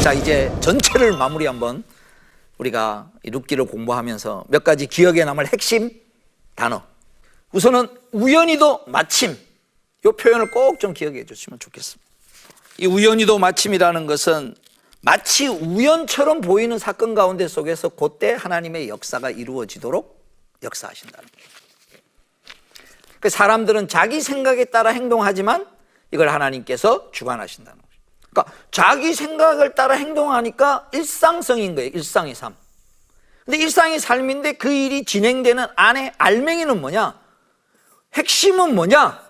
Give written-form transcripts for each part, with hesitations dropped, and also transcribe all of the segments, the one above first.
자, 이제 전체를 마무리 한번 우리가 이 룻기를 공부하면서 몇 가지 기억에 남을 핵심 단어. 우선은 우연히도 마침, 이 표현을 꼭 좀 기억해 주시면 좋겠습니다. 이 우연히도 마침이라는 것은 마치 우연처럼 보이는 사건 가운데 속에서 그때 하나님의 역사가 이루어지도록 역사하신다는 거예요. 그 사람들은 자기 생각에 따라 행동하지만 이걸 하나님께서 주관하신다는 거예요. 그러니까 자기 생각을 따라 행동하니까 일상성인 거예요. 일상의 삶. 근데 일상의 삶인데 그 일이 진행되는 안에 알맹이는 뭐냐? 핵심은 뭐냐?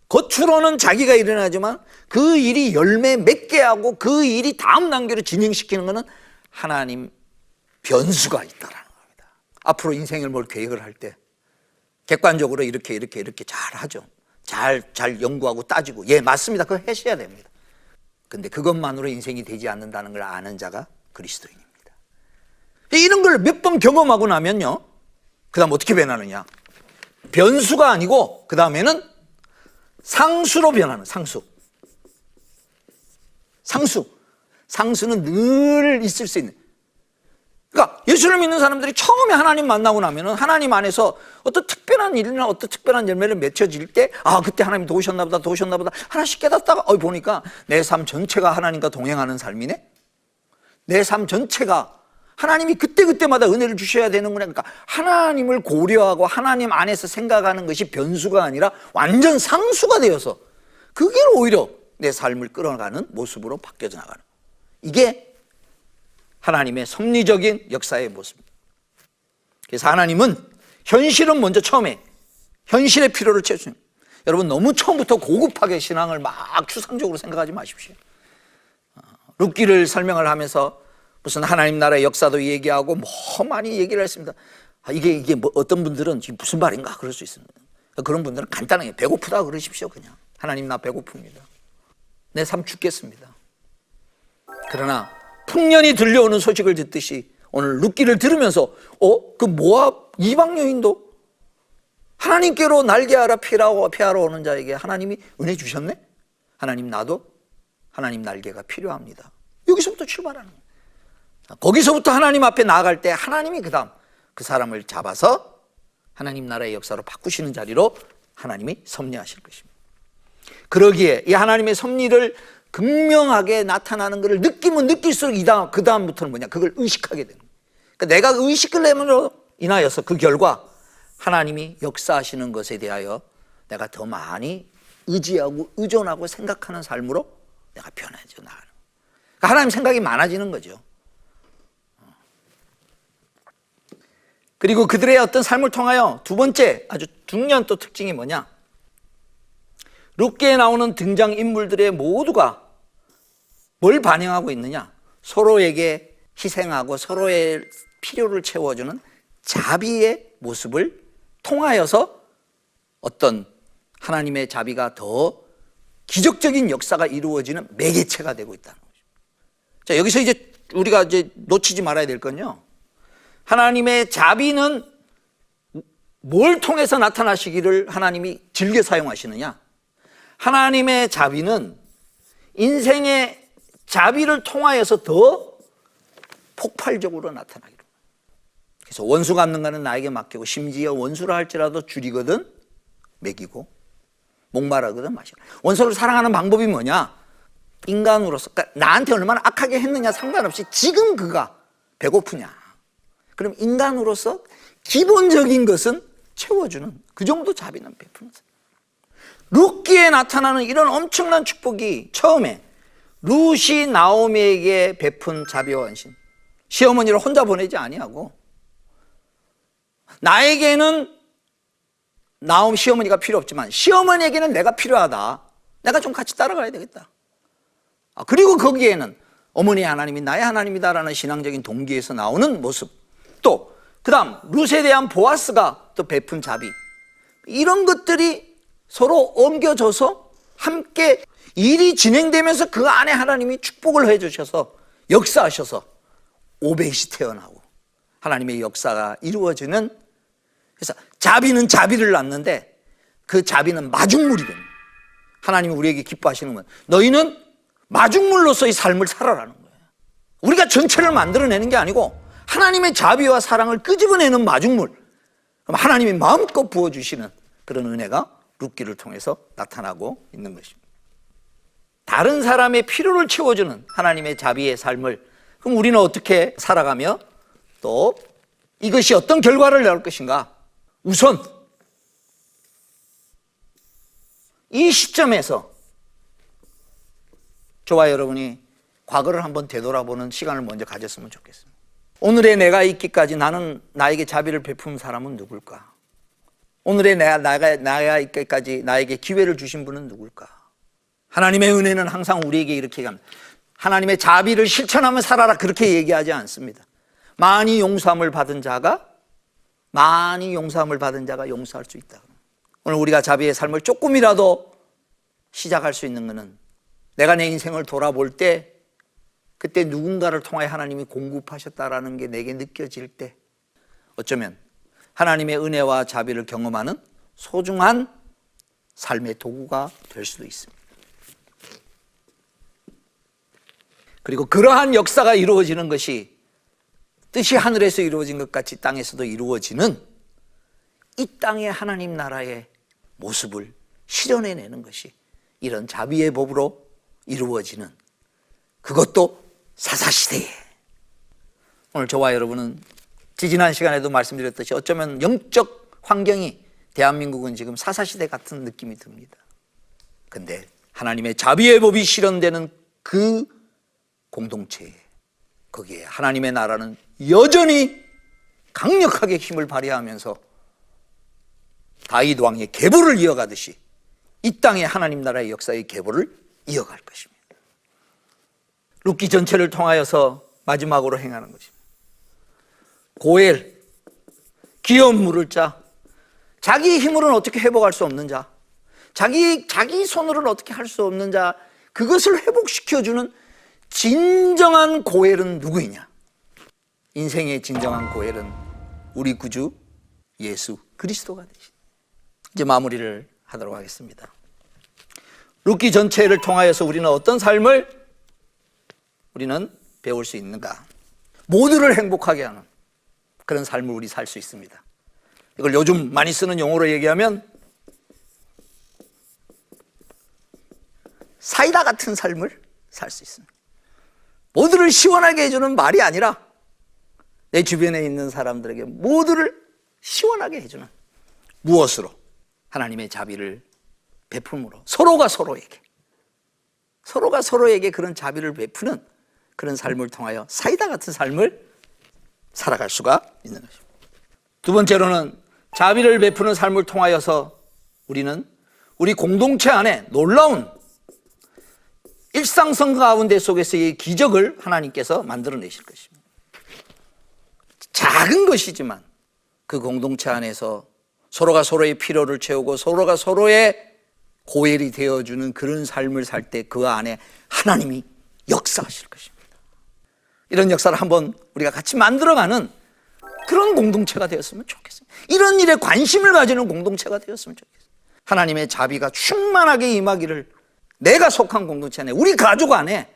겉으로는 자기가 일어나지만 그 일이 열매 맺게 하고 그 일이 다음 단계로 진행시키는 것은 하나님 변수가 있다라는 겁니다. 앞으로 인생을 뭘 계획을 할 때 객관적으로 이렇게 잘 하죠. 잘 연구하고 따지고, 예, 맞습니다. 그거 하셔야 됩니다. 근데 그것만으로 인생이 되지 않는다는 걸 아는 자가 그리스도인입니다. 이런 걸 몇 번 경험하고 나면요, 그 다음 어떻게 변하느냐? 변수가 아니고 그 다음에는 상수로 변하는, 상수는 늘 있을 수 있는. 그러니까 예수를 믿는 사람들이 처음에 하나님 만나고 나면은 하나님 안에서 어떤 특별한 일이나 어떤 특별한 열매를 맺혀질 때, 아, 그때 하나님 도우셨나 보다 하나씩 깨닫다가 보니까 내 삶 전체가 하나님과 동행하는 삶이네. 내 삶 전체가 하나님이 그때마다 은혜를 주셔야 되는구나. 그러니까 하나님을 고려하고 하나님 안에서 생각하는 것이 변수가 아니라 완전 상수가 되어서 그게 오히려 내 삶을 끌어가는 모습으로 바뀌어져 나가는, 이게 하나님의 섭리적인 역사의 모습입니다. 그래서 하나님은 현실은 먼저 처음에 현실의 필요를 채워주는. 여러분, 너무 처음부터 고급하게 신앙을 막 추상적으로 생각하지 마십시오. 룻기를 설명을 하면서 무슨 하나님 나라의 역사도 얘기하고 많이 얘기를 했습니다. 이게 뭐 어떤 분들은 지금 무슨 말인가 그럴 수 있습니다. 그런 분들은 간단하게 배고프다 그러십시오. 그냥 하나님, 나 배고픕니다. 내 삶 죽겠습니다. 그러나 풍년이 들려오는 소식을 듣듯이 오늘 룻기를 들으면서 그 모압 이방 여인도 하나님께로 날개하라 피하러 오는 자에게 하나님이 은혜 주셨네. 하나님, 나도 하나님 날개가 필요합니다. 여기서부터 출발하는 거예요. 거기서부터 하나님 앞에 나아갈 때 하나님이 그 다음 그 사람을 잡아서 하나님 나라의 역사로 바꾸시는 자리로 하나님이 섭리하실 것입니다. 그러기에 이 하나님의 섭리를 극명하게 나타나는 것을 느끼면 느낄수록 그 다음부터는 뭐냐? 그걸 의식하게 되는 거예요. 그러니까 내가 의식을 내므로 인하여서 그 결과 하나님이 역사하시는 것에 대하여 내가 더 많이 의지하고 의존하고 생각하는 삶으로 내가 변해져 나가는 거예요. 그러니까 하나님 생각이 많아지는 거죠. 그리고 그들의 어떤 삶을 통하여 두 번째 아주 중요한 또 특징이 뭐냐? 룻기에 나오는 등장인물들의 모두가 뭘 반영하고 있느냐? 서로에게 희생하고 서로의 필요를 채워주는 자비의 모습을 통하여서 어떤 하나님의 자비가 더 기적적인 역사가 이루어지는 매개체가 되고 있다는 거죠. 자, 여기서 이제 우리가 이제 놓치지 말아야 될 건요, 하나님의 자비는 뭘 통해서 나타나시기를 하나님이 즐겨 사용하시느냐? 하나님의 자비는 인생의 자비를 통하여서 더 폭발적으로 나타나기로. 그래서 원수 갚는 거는 나에게 맡기고, 심지어 원수라 할지라도 줄이거든 먹이고, 목마르거든 마시고. 원수를 사랑하는 방법이 뭐냐? 인간으로서, 그러니까 나한테 얼마나 악하게 했느냐 상관없이 지금 그가 배고프냐, 그럼 인간으로서 기본적인 것은 채워주는, 그 정도 자비는 베푸는 사람. 룻기에 나타나는 이런 엄청난 축복이 처음에 룻이 나오미에게 베푼 자비와 헌신, 시어머니를 혼자 보내지 아니하고, 나에게는 나오미 시어머니가 필요 없지만 시어머니에게는 내가 필요하다, 내가 좀 같이 따라가야 되겠다. 그리고 거기에는 어머니의 하나님이 나의 하나님이다라는 신앙적인 동기에서 나오는 모습, 또 그 다음 룻에 대한 보아스가 또 베푼 자비, 이런 것들이 서로 옮겨져서 함께 일이 진행되면서 그 안에 하나님이 축복을 해주셔서 역사하셔서 오벳이 태어나고 하나님의 역사가 이루어지는, 그래서 자비는 자비를 낳는데 그 자비는 마중물이 됩니다. 하나님이 우리에게 기뻐하시는 건 너희는 마중물로서의 삶을 살아라는 거예요. 우리가 전체를 만들어내는 게 아니고 하나님의 자비와 사랑을 끄집어내는 마중물, 그럼 하나님이 마음껏 부어주시는 그런 은혜가 룻기를 통해서 나타나고 있는 것입니다. 다른 사람의 필요를 채워주는 하나님의 자비의 삶을 그럼 우리는 어떻게 살아가며 또 이것이 어떤 결과를 낳을 것인가? 우선 이 시점에서 저와 여러분이 과거를 한번 되돌아보는 시간을 먼저 가졌으면 좋겠습니다. 오늘의 내가 있기까지 나는 나에게 자비를 베푼 사람은 누굴까? 오늘의 내가 있기까지 나에게 기회를 주신 분은 누굴까? 하나님의 은혜는 항상 우리에게 이렇게 얘기합니다. 하나님의 자비를 실천하며 살아라, 그렇게 얘기하지 않습니다. 많이 용서함을 받은 자가 용서할 수 있다. 오늘 우리가 자비의 삶을 조금이라도 시작할 수 있는 것은 내가 내 인생을 돌아볼 때 그때 누군가를 통하여 하나님이 공급하셨다라는 게 내게 느껴질 때 어쩌면 하나님의 은혜와 자비를 경험하는 소중한 삶의 도구가 될 수도 있습니다. 그리고 그러한 역사가 이루어지는 것이 뜻이 하늘에서 이루어진 것 같이 땅에서도 이루어지는 이 땅의 하나님 나라의 모습을 실현해내는 것이 이런 자비의 법으로 이루어지는, 그것도 사사시대에. 오늘 저와 여러분은 지지난 시간에도 말씀드렸듯이 어쩌면 영적 환경이 대한민국은 지금 사사시대 같은 느낌이 듭니다. 근데 하나님의 자비의 법이 실현되는 그 공동체에, 거기에 하나님의 나라는 여전히 강력하게 힘을 발휘하면서 다윗 왕의 계보를 이어가듯이 이 땅의 하나님 나라의 역사의 계보를 이어갈 것입니다. 룻기 전체를 통하여서 마지막으로 행하는 것입니다. 고엘, 기업 물을 자, 자기 힘으로는 어떻게 회복할 수 없는 자, 자기 손으로는 어떻게 할 수 없는 자, 그것을 회복시켜주는 진정한 고엘은 누구이냐? 인생의 진정한 고엘은 우리 구주 예수 그리스도가 되신. 이제 마무리를 하도록 하겠습니다. 룻기 전체를 통하여서 우리는 어떤 삶을 우리는 배울 수 있는가? 모두를 행복하게 하는 그런 삶을 우리 살 수 있습니다. 이걸 요즘 많이 쓰는 용어로 얘기하면 사이다 같은 삶을 살 수 있습니다. 모두를 시원하게 해주는 말이 아니라 내 주변에 있는 사람들에게 모두를 시원하게 해주는, 무엇으로? 하나님의 자비를 베품으로 서로가 서로에게 그런 자비를 베푸는 그런 삶을 통하여 사이다 같은 삶을 살아갈 수가 있는 것입니다. 두 번째로는 자비를 베푸는 삶을 통하여서 우리는 우리 공동체 안에 놀라운 일상성 가운데 속에서의 기적을 하나님께서 만들어내실 것입니다. 작은 것이지만 그 공동체 안에서 서로가 서로의 필요를 채우고 서로가 서로의 고엘이 되어주는 그런 삶을 살 때 그 안에 하나님이 역사하실 것입니다. 이런 역사를 한번 우리가 같이 만들어가는 그런 공동체가 되었으면 좋겠습니다. 이런 일에 관심을 가지는 공동체가 되었으면 좋겠습니다. 하나님의 자비가 충만하게 임하기를, 내가 속한 공동체 안에, 우리 가족 안에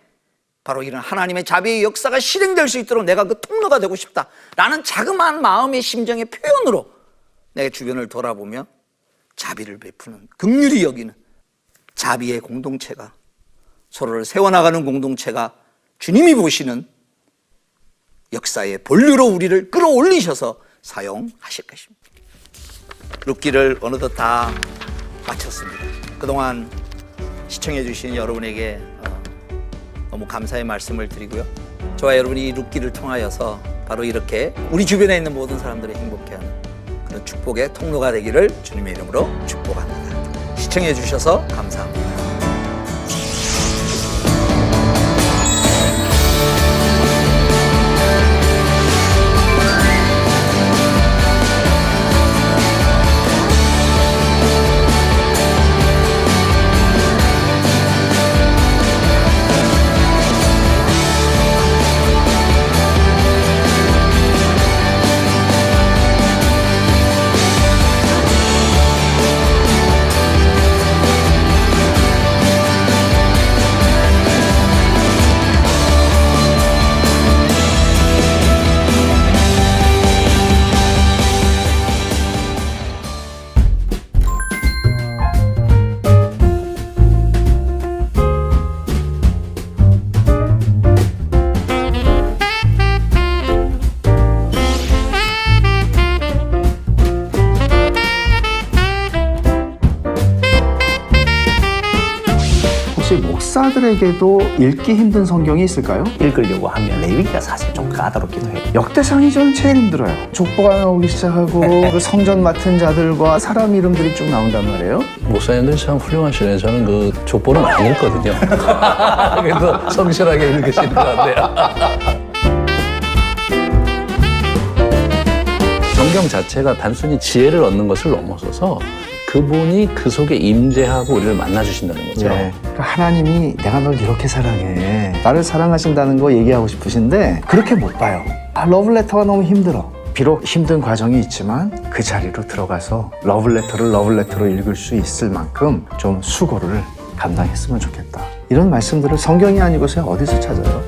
바로 이런 하나님의 자비의 역사가 실행될 수 있도록 내가 그 통로가 되고 싶다라는 자그마한 마음의 심정의 표현으로 내 주변을 돌아보며 자비를 베푸는, 긍휼히 여기는 자비의 공동체가, 서로를 세워나가는 공동체가 주님이 보시는 역사의 본류로 우리를 끌어올리셔서 사용하실 것입니다. 룻기를 어느덧 다 마쳤습니다. 그동안 시청해 주신 여러분에게 너무 감사의 말씀을 드리고요. 저와 여러분이 이 룻기를 통하여서 바로 이렇게 우리 주변에 있는 모든 사람들이 행복해하는 그런 축복의 통로가 되기를 주님의 이름으로 축복합니다. 시청해 주셔서 감사합니다. 목사들에게도 읽기 힘든 성경이 있을까요? 읽으려고 하면 레위기가 사실 좀 까다롭기도 해요. 역대상이 저는 제일 힘들어요. 족보가 나오기 시작하고 그 성전 맡은 자들과 사람 이름들이 쭉 나온단 말이에요. 목사님들이 참 훌륭하시네요. 저는 그 족보는 안 읽거든요. 그래도 성실하게 읽으시는 것 같아요. 성경 자체가 단순히 지혜를 얻는 것을 넘어서서 그분이 그 속에 임재하고 우리를 만나주신다는 거죠. 네. 그러니까 하나님이 내가 널 이렇게 사랑해. 나를 사랑하신다는 거 얘기하고 싶으신데 그렇게 못 봐요. 러블레터가 너무 힘들어. 비록 힘든 과정이 있지만 그 자리로 들어가서 러블레터로 읽을 수 있을 만큼 좀 수고를 감당했으면 좋겠다. 이런 말씀들을 성경이 아니고서 어디서 찾아요?